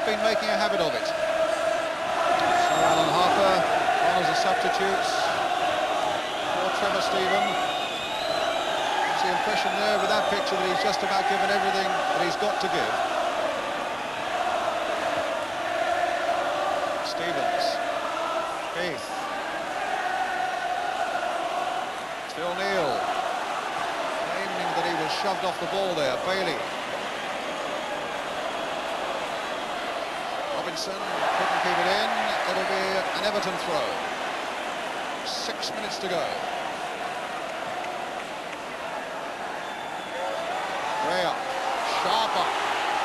been making a habit of it. So Alan Harper, one of the substitutes for Trevor Stephen. It's the impression there with that picture that he's just about given everything that he's got to give. Stevens, Keith, still Neil, claiming that he was shoved off the ball there. Bailey, Robinson couldn't keep it in. It'll be an Everton throw. 6 minutes to go. Gray up, Sharp up,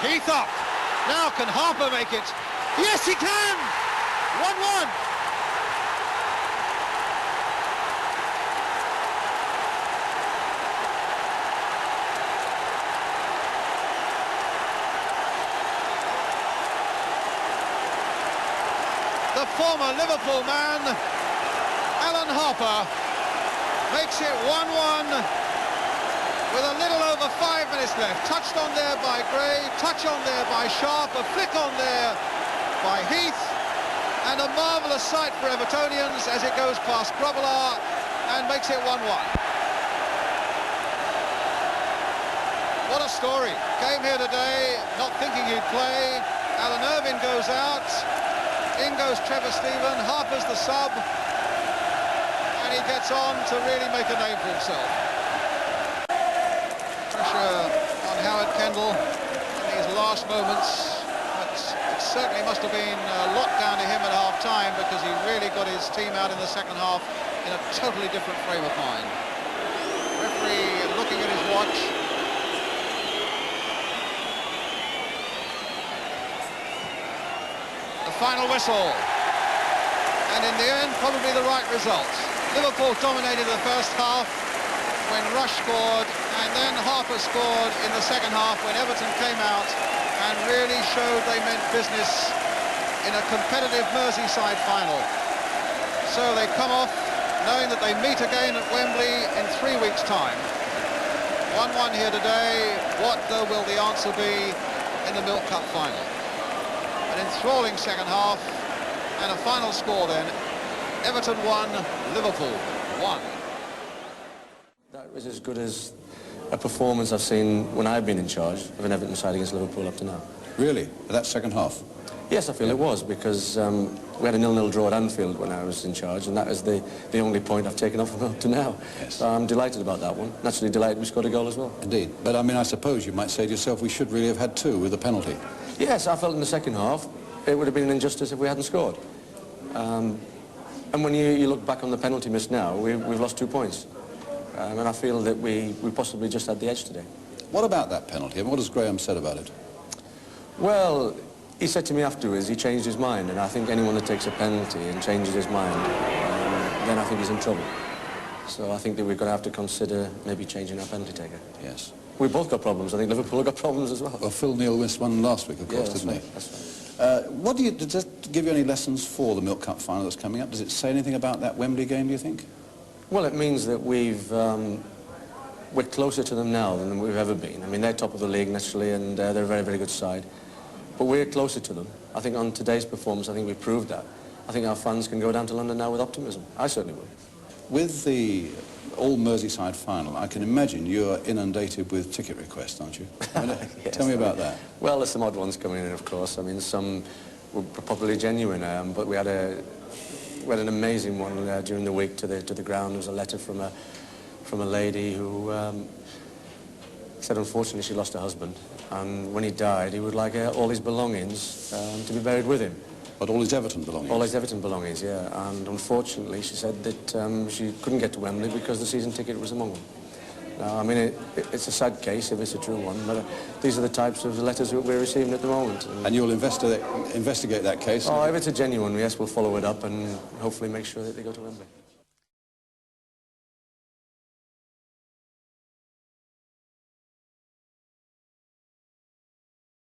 Keith up. Now can Harper make it? Yes, he can! 1-1. The former Liverpool man, Alan Harper, makes it 1-1 with a little over 5 minutes left. Touched on there by Gray, touch on there by Sharp, a flick on there by Heath, and a marvellous sight for Evertonians as it goes past Grobbelaar and makes it 1-1. What a story. Came here today not thinking he'd play. Alan Irvine goes out. In goes Trevor Stephen. Harper's the sub. And he gets on to really make a name for himself. Pressure on Howard Kendall in these last moments. It certainly must have been a lot down to him at half-time, because he really got his team out in the second half in a totally different frame of mind. Referee looking at his watch. The final whistle. And in the end, probably the right result. Liverpool dominated the first half when Rush scored, and then Harper scored in the second half when Everton came out and really showed they meant business in a competitive Merseyside final. So they come off knowing that they meet again at Wembley in 3 weeks' time. 1-1 here today. What will the answer be in the Milk Cup final? An enthralling second half and a final score then. Everton 1, Liverpool 1. That was as good as a performance I've seen when I've been in charge of an Everton side against Liverpool up to now. Really? That second half? Yes, I feel it was, because we had a 0-0 draw at Anfield when I was in charge, and that is the only point I've taken off from up to now. Yes. So I'm delighted about that one. Naturally delighted we scored a goal as well. Indeed. But I mean, I suppose you might say to yourself, we should really have had two with a penalty. Yes, I felt in the second half it would have been an injustice if we hadn't scored. And when you look back on the penalty miss now, we've lost 2 points. And I feel that we possibly just had the edge today. What about that penalty? I mean, what has Graham said about it? Well, he said to me afterwards he changed his mind, and I think anyone that takes a penalty and changes his mind, then I think he's in trouble. So I think that we're going to have to consider maybe changing our penalty taker. Yes. We've both got problems. I think Liverpool have got problems as well. Well, Phil Neal missed one last week, of course, yeah, didn't he? That's right. Does that give you any lessons for the Milk Cup final that's coming up? Does it say anything about that Wembley game, do you think? Well, it means that we're closer to them now than we've ever been. I mean, they're top of the league, naturally, and they're a very, very good side. But we're closer to them. I think on today's performance, I think we proved that. I think our fans can go down to London now with optimism. I certainly will. With the all-Merseyside final, I can imagine you're inundated with ticket requests, aren't you? I mean, yes, tell me about that. Well, there's some odd ones coming in, of course. I mean, some were probably genuine, but we had an amazing one during the week to the ground. There was a letter from a lady who said unfortunately she lost her husband, and when he died he would like all his belongings to be buried with him. But all his Everton belongings? All his Everton belongings, yeah. And unfortunately she said that she couldn't get to Wembley because the season ticket was among them. Now, I mean, it's a sad case if it's a true one, but these are the types of letters that we're receiving at the moment. And you'll investigate that case? Oh, if it's a genuine, yes, we'll follow it up and hopefully make sure that they go to Wembley.